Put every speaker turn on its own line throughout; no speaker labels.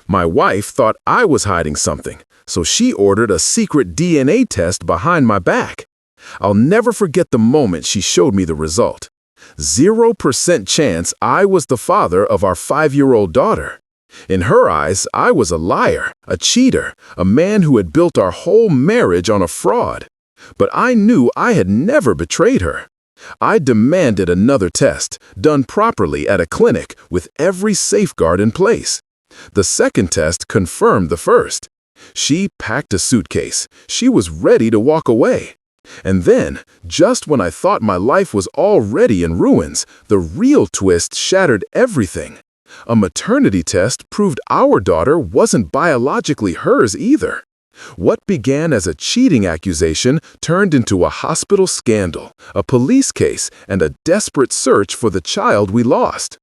My wife thought I was hiding something, so she ordered a secret DNA test behind my back. I'll never forget the moment she showed me the result. 0% chance I was the father of our 5-year-old daughter. In her eyes, I was a liar, a cheater, a man who had built our whole marriage on a fraud. But I knew I had never betrayed her. I demanded another test, done properly at a clinic with every safeguard in place. The second test confirmed the first. She packed a suitcase. She was ready to walk away. And then, just when I thought my life was already in ruins, the real twist shattered everything. A maternity test proved our daughter wasn't biologically hers either. What began as a cheating accusation turned into a hospital scandal, a police case, and a desperate search for the child we lost.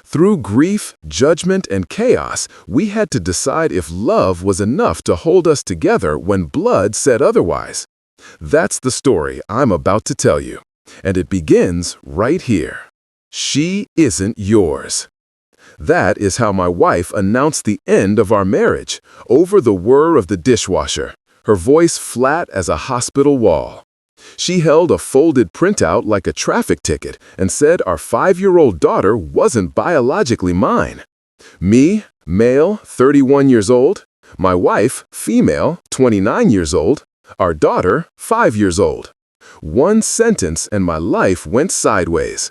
Through grief, judgment, and chaos, we had to decide if love was enough to hold us together when blood said otherwise. That's the story I'm about to tell you, and it begins right here. She isn't yours. That is how my wife announced the end of our marriage, over the whir of the dishwasher, her voice flat as a hospital wall. She held a folded printout like a traffic ticket and said our 5-year-old daughter wasn't biologically mine. Me, male, 31 years old. My wife, female, 29 years old. Our daughter, 5 years old. One sentence and my life went sideways.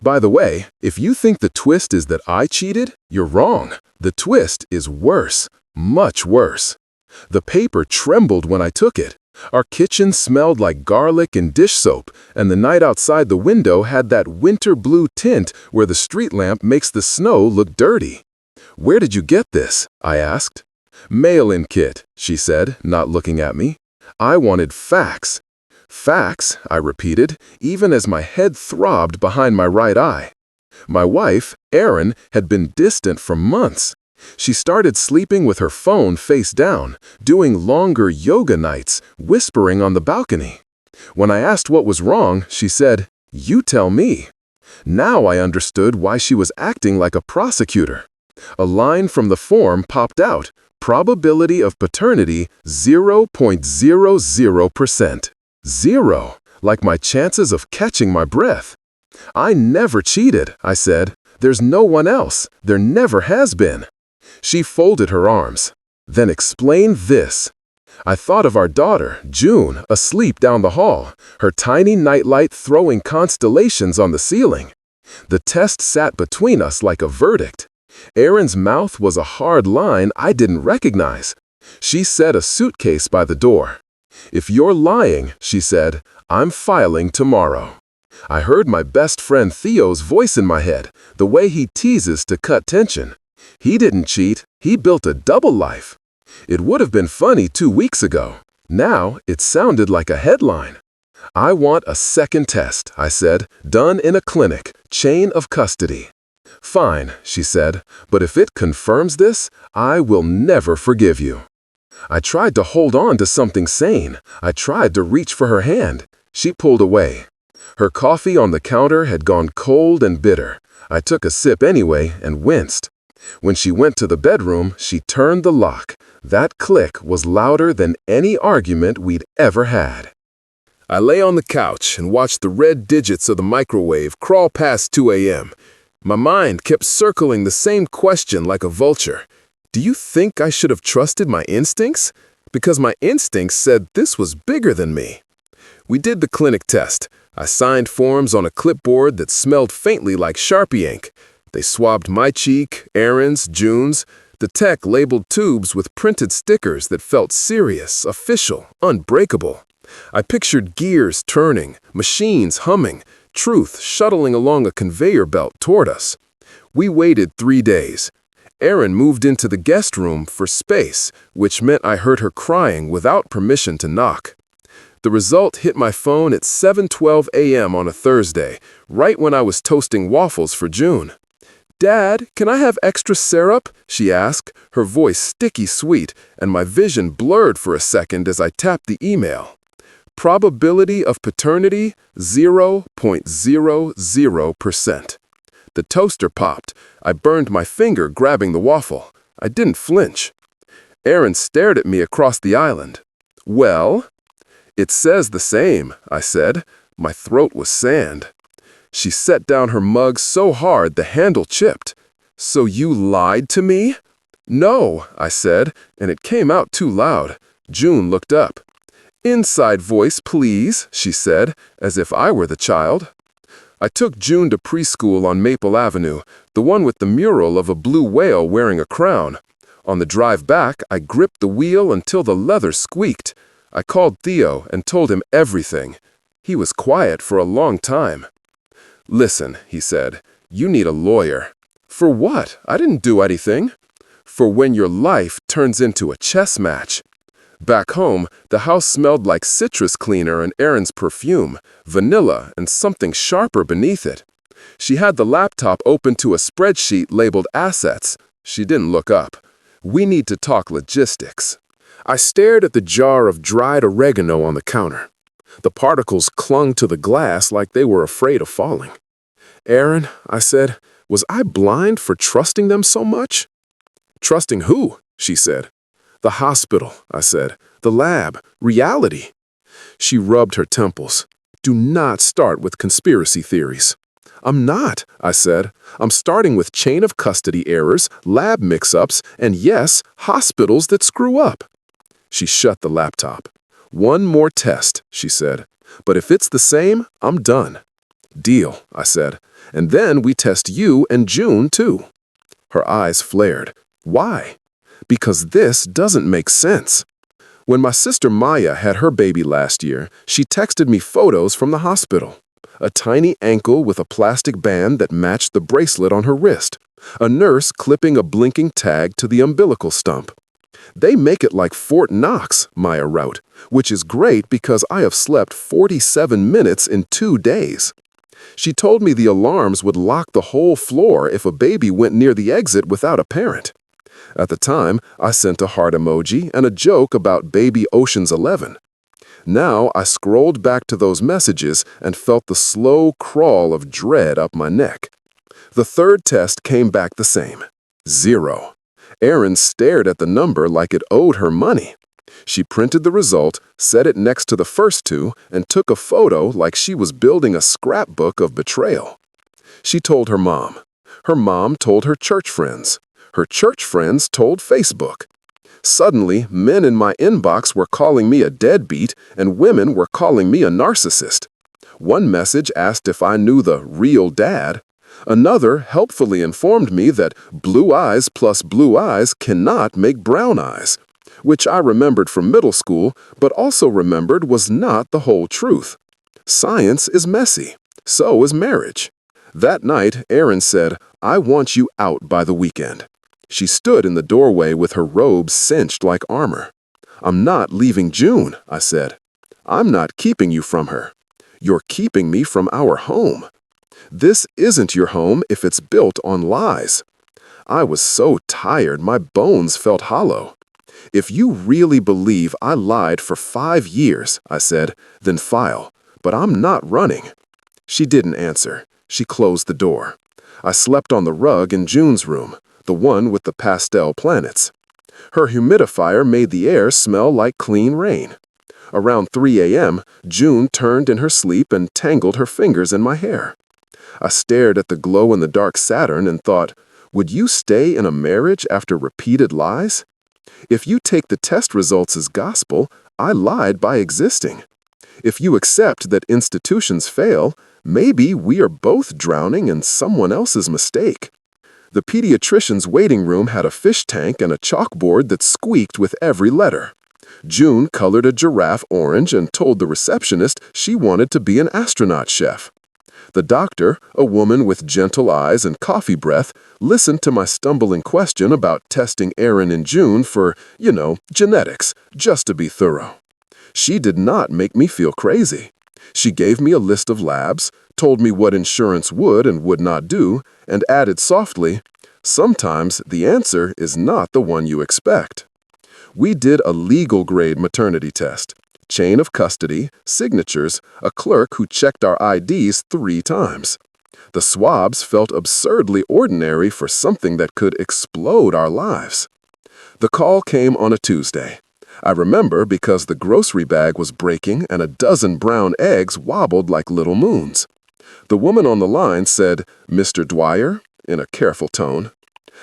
By the way, if you think the twist is that I cheated, you're wrong. The twist is worse, much worse. The paper trembled when I took it. Our kitchen smelled like garlic and dish soap, and the night outside the window had that winter blue tint where the street lamp makes the snow look dirty. "Where did you get this?" I asked. "Mail-in kit," she said, not looking at me. I wanted facts. "Facts," I repeated, even as my head throbbed behind my right eye. My wife, Erin, had been distant for months. She started sleeping with her phone face down, doing longer yoga nights, whispering on the balcony. When I asked what was wrong, she said, "You tell me." Now I understood why she was acting like a prosecutor. A line from the form popped out. Probability of paternity, 0.00%. Zero, like my chances of catching my breath. "I never cheated," I said. "There's no one else. There never has been." She folded her arms. "Then explain this." I thought of our daughter, June, asleep down the hall, her tiny nightlight throwing constellations on the ceiling. The test sat between us like a verdict. Erin's mouth was a hard line I didn't recognize. She set a suitcase by the door. "If you're lying," she said, "I'm filing tomorrow." I heard my best friend Theo's voice in my head, the way he teases to cut tension. He didn't cheat, he built a double life. It would have been funny 2 weeks ago. Now it sounded like a headline. "I want a second test," I said, "done in a clinic, chain of custody." "Fine," she said, "but if it confirms this, I will never forgive you." I tried to hold on to something sane. I tried to reach for her hand. She pulled away. Her coffee on the counter had gone cold and bitter. I took a sip anyway and winced. When she went to the bedroom, she turned the lock. That click was louder than any argument we'd ever had. I lay on the couch and watched the red digits of the microwave crawl past 2 a.m. My mind kept circling the same question like a vulture. Do you think I should have trusted my instincts? Because my instincts said this was bigger than me. We did the clinic test. I signed forms on a clipboard that smelled faintly like Sharpie ink. They swabbed my cheek, Erin's, June's. The tech labeled tubes with printed stickers that felt serious, official, unbreakable. I pictured gears turning, machines humming, truth shuttling along a conveyor belt toward us. We waited 3 days. Erin moved into the guest room for space, which meant I heard her crying without permission to knock. The result hit my phone at 7:12 a.m. on a Thursday, right when I was toasting waffles for June. "Dad, can I have extra syrup?" she asked, her voice sticky sweet, and my vision blurred for a second as I tapped the email. Probability of paternity, 0.00%. The toaster popped. I burned my finger grabbing the waffle. I didn't flinch. Erin stared at me across the island. Well? It says the same, I said. My throat was sand. She set down her mug so hard the handle chipped. So you lied to me? No, I said, and it came out too loud. June looked up. Inside voice, please, she said, as if I were the child. I took June to preschool on Maple Avenue, the one with the mural of a blue whale wearing a crown. On the drive back, I gripped the wheel until the leather squeaked. I called Theo and told him everything. He was quiet for a long time. Listen, he said, you need a lawyer. For what? I didn't do anything. For when your life turns into a chess match. Back home, the house smelled like citrus cleaner and Erin's perfume, vanilla, and something sharper beneath it. She had the laptop open to a spreadsheet labeled assets. She didn't look up. We need to talk logistics. I stared at the jar of dried oregano on the counter. The particles clung to the glass like they were afraid of falling. Erin, I said, was I blind for trusting them so much? Trusting who? She said. The hospital, I said. The lab. Reality. She rubbed her temples. Do not start with conspiracy theories. I'm not, I said. I'm starting with chain of custody errors, lab mix-ups, and yes, hospitals that screw up. She shut the laptop. One more test, she said. But if it's the same, I'm done. Deal, I said. And then we test you and June, too. Her eyes flared. Why? Because this doesn't make sense. When my sister Maya had her baby last year, she texted me photos from the hospital. A tiny ankle with a plastic band that matched the bracelet on her wrist. A nurse clipping a blinking tag to the umbilical stump. They make it like Fort Knox, Maya wrote, which is great because I have slept 47 minutes in 2 days. She told me the alarms would lock the whole floor if a baby went near the exit without a parent. At the time, I sent a heart emoji and a joke about baby Ocean's 11. Now I scrolled back to those messages and felt the slow crawl of dread up my neck. The third test came back the same. 0. Erin stared at the number like it owed her money. She printed the result, set it next to the first two, and took a photo like she was building a scrapbook of betrayal. She told her mom. Her mom told her church friends. Her church friends told Facebook. Suddenly, men in my inbox were calling me a deadbeat, and women were calling me a narcissist. One message asked if I knew the real dad. Another helpfully informed me that blue eyes plus blue eyes cannot make brown eyes, which I remembered from middle school, but also remembered was not the whole truth. Science is messy. So is marriage. That night, Erin said, I want you out by the weekend. She stood in the doorway with her robes cinched like armor. I'm not leaving June, I said. I'm not keeping you from her. You're keeping me from our home. This isn't your home if it's built on lies. I was so tired my bones felt hollow. If you really believe I lied for 5 years, I said, then file. But I'm not running. She didn't answer. She closed the door. I slept on the rug in June's room, the one with the pastel planets. Her humidifier made the air smell like clean rain. Around 3 a.m., June turned in her sleep and tangled her fingers in my hair. I stared at the glow-in-the-dark Saturn and thought, would you stay in a marriage after repeated lies? If you take the test results as gospel, I lied by existing. If you accept that institutions fail, maybe we are both drowning in someone else's mistake. The pediatrician's waiting room had a fish tank and a chalkboard that squeaked with every letter. June colored a giraffe orange and told the receptionist she wanted to be an astronaut chef. The doctor, a woman with gentle eyes and coffee breath, listened to my stumbling question about testing Erin and June for, genetics, just to be thorough. She did not make me feel crazy. She gave me a list of labs, told me what insurance would and would not do, and added softly, sometimes the answer is not the one you expect. We did a legal-grade maternity test. Chain of custody, signatures, a clerk who checked our IDs 3 times. The swabs felt absurdly ordinary for something that could explode our lives. The call came on a Tuesday. I remember because the grocery bag was breaking and a dozen brown eggs wobbled like little moons. The woman on the line said, "Mr. Dwyer," in a careful tone.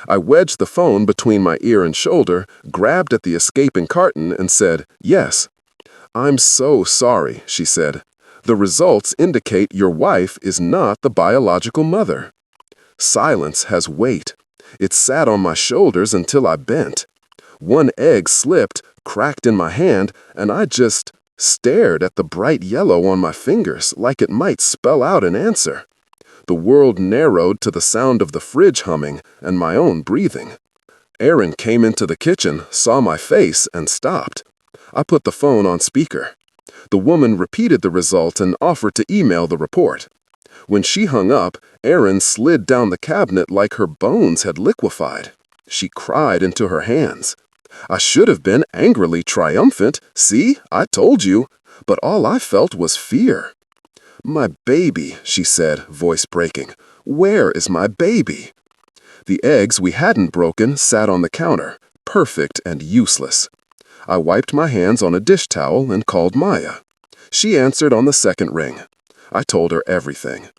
I wedged the phone between my ear and shoulder, grabbed at the escaping carton, and said, "Yes." "I'm so sorry," she said. "The results indicate your wife is not the biological mother." Silence has weight. It sat on my shoulders until I bent. One egg slipped, cracked in my hand, and I just stared at the bright yellow on my fingers like it might spell out an answer. The world narrowed to the sound of the fridge humming and my own breathing. Aaron came into the kitchen, saw my face, and stopped. I put the phone on speaker. The woman repeated the result and offered to email the report. When she hung up, Aaron slid down the cabinet like her bones had liquefied. She cried into her hands. I should have been angrily triumphant. "See, I told you." But all I felt was fear. "My baby," she said, voice breaking. "Where is my baby?" The eggs we hadn't broken sat on the counter, perfect and useless. I wiped my hands on a dish towel and called Maya. She answered on the second ring. I told her everything.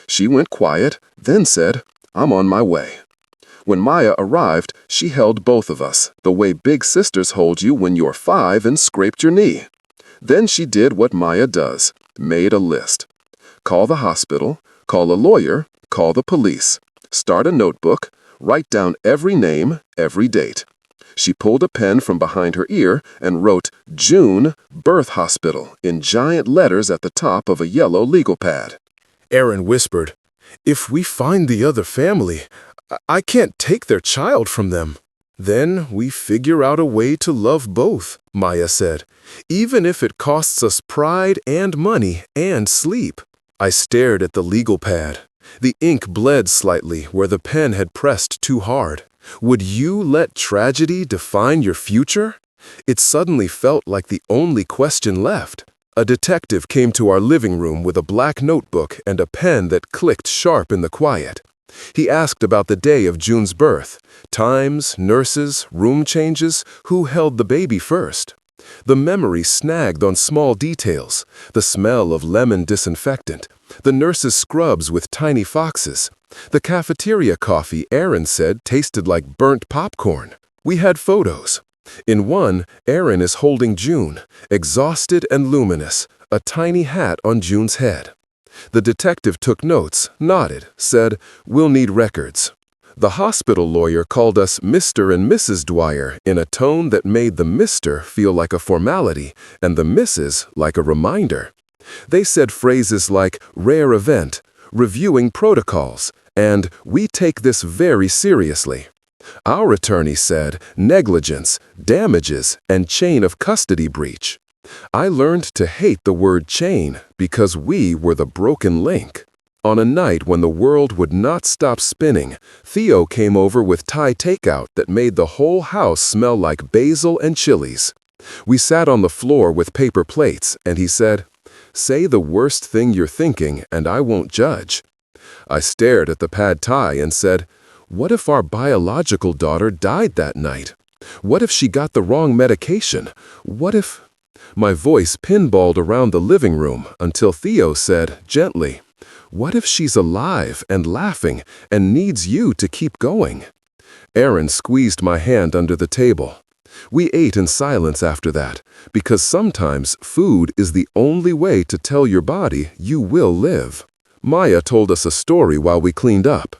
She went quiet, then said, "I'm on my way." When Maya arrived, she held both of us, the way big sisters hold you when you're 5 and scraped your knee. Then she did what Maya does, made a list. Call the hospital, call a lawyer, call the police. Start a notebook, write down every name, every date. She pulled a pen from behind her ear and wrote June Birth Hospital in giant letters at the top of a yellow legal pad.
Aaron whispered, "If we find the other family, I can't take their child from them." "Then we figure out a way to love both," Maya said, "even if it costs us pride and money and sleep." I stared at the legal pad. The ink bled slightly where the pen had pressed too hard. Would you let tragedy define your future? It suddenly felt like the only question left. A detective came to our living room with a black notebook and a pen that clicked sharp in the quiet. He asked about the day of June's birth, times, nurses, room changes, who held the baby first. The memory snagged on small details, the smell of lemon disinfectant, the nurse's scrubs with tiny foxes. The cafeteria coffee, Aaron said, tasted like burnt popcorn. We had photos. In one, Aaron is holding June, exhausted and luminous, a tiny hat on June's head. The detective took notes, nodded, said, "We'll need records." The hospital lawyer called us Mr. and Mrs. Dwyer in a tone that made the Mr. feel like a formality and the Mrs. like a reminder. They said phrases like rare event, reviewing protocols, and we take this very seriously. Our attorney said negligence, damages, and chain of custody breach. I learned to hate the word chain because we were the broken link. On a night when the world would not stop spinning, Theo came over with Thai takeout that made the whole house smell like basil and chilies. We sat on the floor with paper plates, and he said, "Say the worst thing you're thinking, and I won't judge." I stared at the pad thai and said, "What if our biological daughter died that night? What if she got the wrong medication? What if—" My voice pinballed around the living room until Theo said, gently, "What if she's alive and laughing and needs you to keep going?" Aaron squeezed my hand under the table. We ate in silence after that, because sometimes food is the only way to tell your body you will live. Maya told us a story while we cleaned up.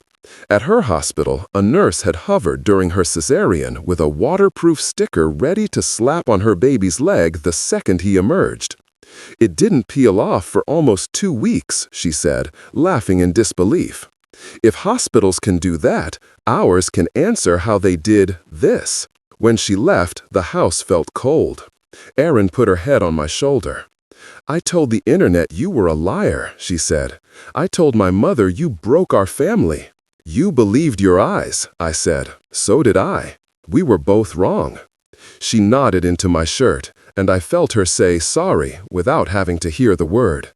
At her hospital, a nurse had hovered during her cesarean with a waterproof sticker ready to slap on her baby's leg the second he emerged. "It didn't peel off for almost 2 weeks," she said, laughing in disbelief. "If hospitals can do that, ours can answer how they did this." When she left, the house felt cold. Erin put her head on my shoulder. "I told the internet you were a liar," she said. "I told my mother you broke our family." "You believed your eyes," I said. "So did I. We were both wrong." She nodded into my shirt, and I felt her say sorry without having to hear the word.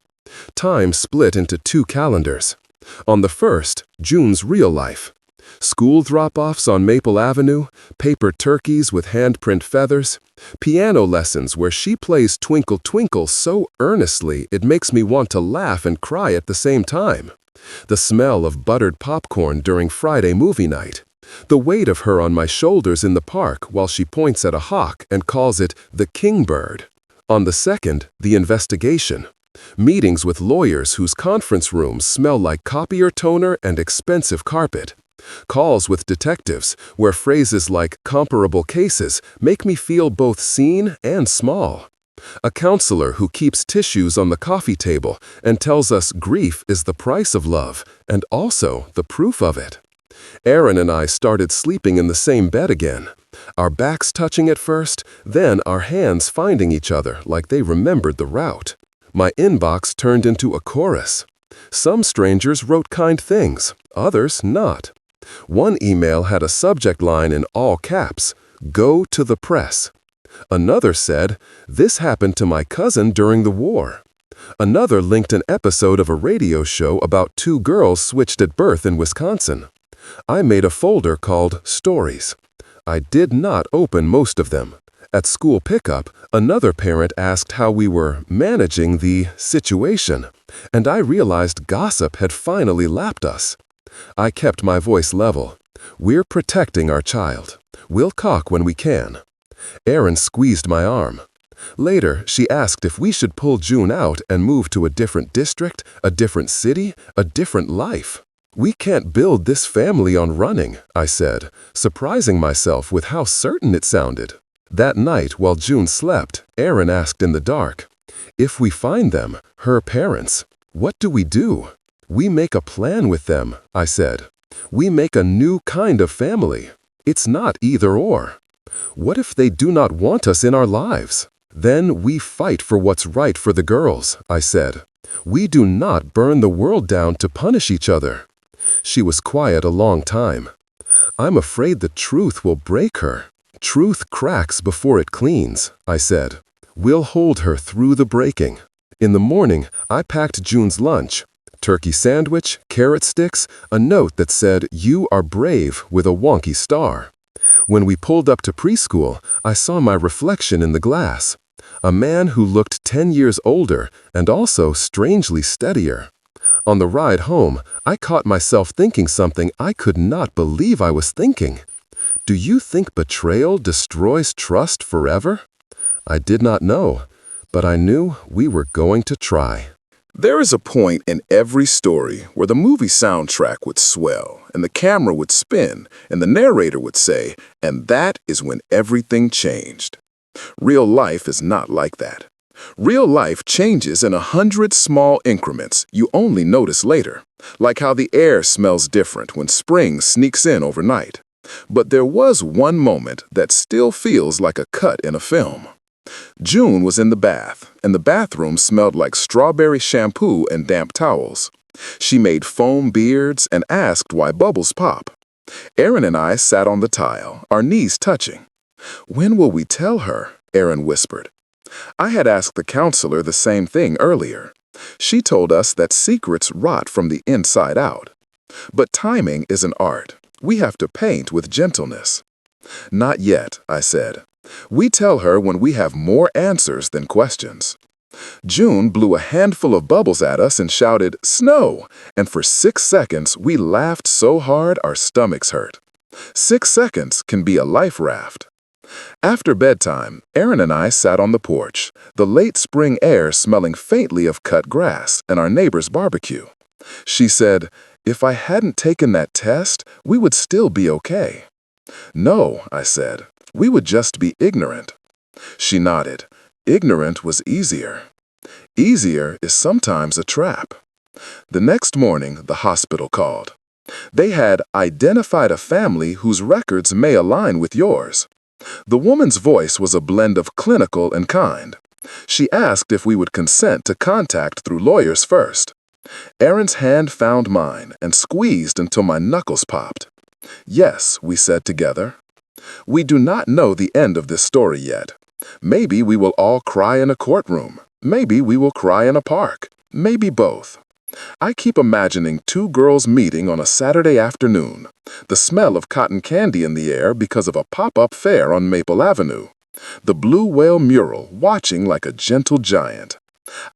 Time split into 2 calendars. On the first, June's real life. School drop-offs on Maple Avenue, paper turkeys with handprint feathers, piano lessons where she plays Twinkle Twinkle so earnestly it makes me want to laugh and cry at the same time. The smell of buttered popcorn during Friday movie night. The weight of her on my shoulders in the park while she points at a hawk and calls it the kingbird. On the second, the investigation. Meetings with lawyers whose conference rooms smell like copier toner and expensive carpet. Calls with detectives where phrases like comparable cases make me feel both seen and small. A counselor who keeps tissues on the coffee table and tells us grief is the price of love and also the proof of it. Aaron and I started sleeping in the same bed again. Our backs touching at first, then our hands finding each other like they remembered the route. My inbox turned into a chorus. Some strangers wrote kind things, others not. One email had a subject line in all caps, "Go to the press." Another said, "This happened to my cousin during the war." Another linked an episode of a radio show about two girls switched at birth in Wisconsin. I made a folder called Stories. I did not open most of them. At school pickup, another parent asked how we were managing the situation, and I realized gossip had finally lapped us. I kept my voice level. We're protecting our child. We'll talk when we can. Erin squeezed my arm. Later, she asked if we should pull June out and move to a different district, a different city, a different life. We can't build this family on running, I said, surprising myself with how certain it sounded. That night, while June slept, Erin asked in the dark, "If we find them, her parents, what do we do?" "We make a plan with them," I said. "We make a new kind of family. It's not either or. What if they do not want us in our lives? Then we fight for what's right for the girls," I said. "We do not burn the world down to punish each other." She was quiet a long time. "I'm afraid the truth will break her. Truth cracks before it cleans," I said. "We'll hold her through the breaking." In the morning, I packed June's lunch. Turkey sandwich, carrot sticks, a note that said, "You are brave," with a wonky star. When we pulled up to preschool, I saw my reflection in the glass. A man who looked 10 years older and also strangely steadier. On the ride home, I caught myself thinking something I could not believe I was thinking. Do you think betrayal destroys trust forever? I did not know, but I knew we were going to try.
There is a point in every story where the movie soundtrack would swell, and the camera would spin, and the narrator would say, "And that is when everything changed." Real life is not like that. Real life changes in 100 small increments you only notice later, like how the air smells different when spring sneaks in overnight. But there was one moment that still feels like a cut in a film. June was in the bath, and the bathroom smelled like strawberry shampoo and damp towels. She made foam beards and asked why bubbles pop. Erin and I sat on the tile, our knees touching. "When will we tell her?" Erin whispered. I had asked the counselor the same thing earlier. She told us that secrets rot from the inside out. But timing is an art. We have to paint with gentleness. "Not yet," I said. "We tell her when we have more answers than questions." June blew a handful of bubbles at us and shouted, "Snow!" And for 6 seconds, we laughed so hard our stomachs hurt. 6 seconds can be a life raft. After bedtime, Erin and I sat on the porch, the late spring air smelling faintly of cut grass and our neighbor's barbecue. She said, "If I hadn't taken that test, we would still be okay." "No," I said, "we would just be ignorant." She nodded. Ignorant was easier. Easier is sometimes a trap. The next morning, the hospital called. They had identified a family whose records may align with yours. The woman's voice was a blend of clinical and kind. She asked if we would consent to contact through lawyers first. Erin's hand found mine and squeezed until my knuckles popped. "Yes," we said together. We do not know the end of this story yet. Maybe we will all cry in a courtroom. Maybe we will cry in a park. Maybe both. I keep imagining two girls meeting on a Saturday afternoon, the smell of cotton candy in the air because of a pop-up fair on Maple Avenue, the blue whale mural watching like a gentle giant.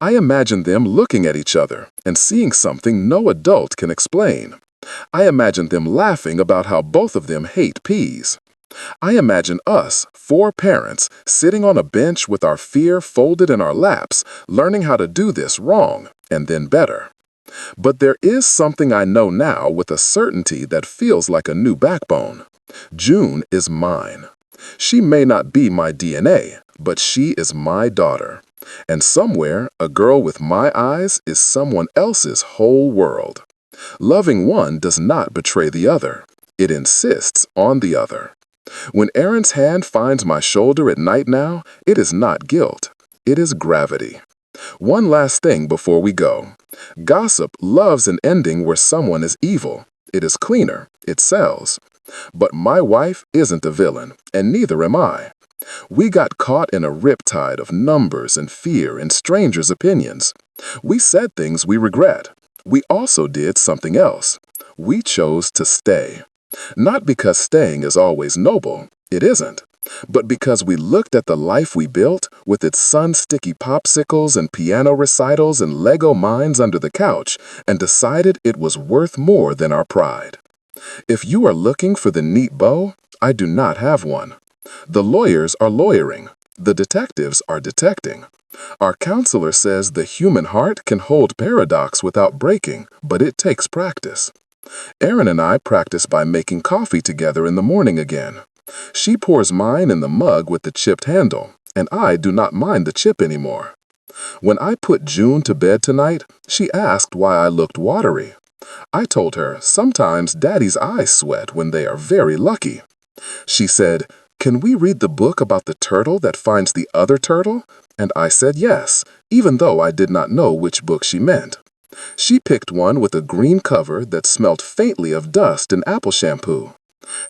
I imagine them looking at each other and seeing something no adult can explain. I imagine them laughing about how both of them hate peas. I imagine us, four parents, sitting on a bench with our fear folded in our laps, learning how to do this wrong and then better. But there is something I know now with a certainty that feels like a new backbone. June is mine. She may not be my DNA, but she is my daughter. And somewhere, a girl with my eyes is someone else's whole world. Loving one does not betray the other. It insists on the other. When Aaron's hand finds my shoulder at night now, it is not guilt. It is gravity. One last thing before we go. Gossip loves an ending where someone is evil. It is cleaner. It sells. But my wife isn't a villain, and neither am I. We got caught in a riptide of numbers and fear and strangers' opinions. We said things we regret. We also did something else. We chose to stay. Not because staying is always noble. It isn't. But because we looked at the life we built, with its sun-sticky popsicles and piano recitals and Lego mines under the couch, and decided it was worth more than our pride. If you are looking for the neat bow, I do not have one. The lawyers are lawyering. The detectives are detecting. Our counselor says the human heart can hold paradox without breaking, but it takes practice. Erin and I practice by making coffee together in the morning again. She pours mine in the mug with the chipped handle, and I do not mind the chip anymore. When I put June to bed tonight, she asked why I looked watery. I told her sometimes Daddy's eyes sweat when they are very lucky. She said, "Can we read the book about the turtle that finds the other turtle?" And I said yes, even though I did not know which book she meant. She picked one with a green cover that smelled faintly of dust and apple shampoo.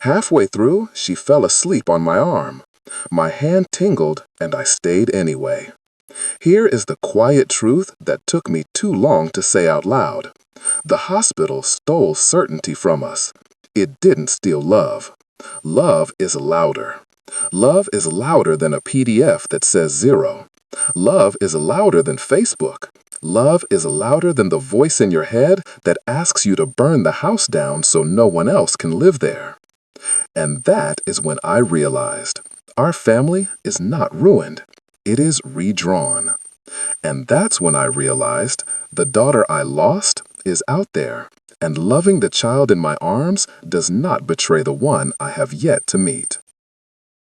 Halfway through, she fell asleep on my arm. My hand tingled, and I stayed anyway. Here is the quiet truth that took me too long to say out loud. The hospital stole certainty from us. It didn't steal love. Love is louder. Love is louder than a PDF that says 0. Love is louder than Facebook. Love is louder than the voice in your head that asks you to burn the house down so no one else can live there. And that is when I realized our family is not ruined. It is redrawn. And that's when I realized the daughter I lost is out there, and loving the child in my arms does not betray the one I have yet to meet.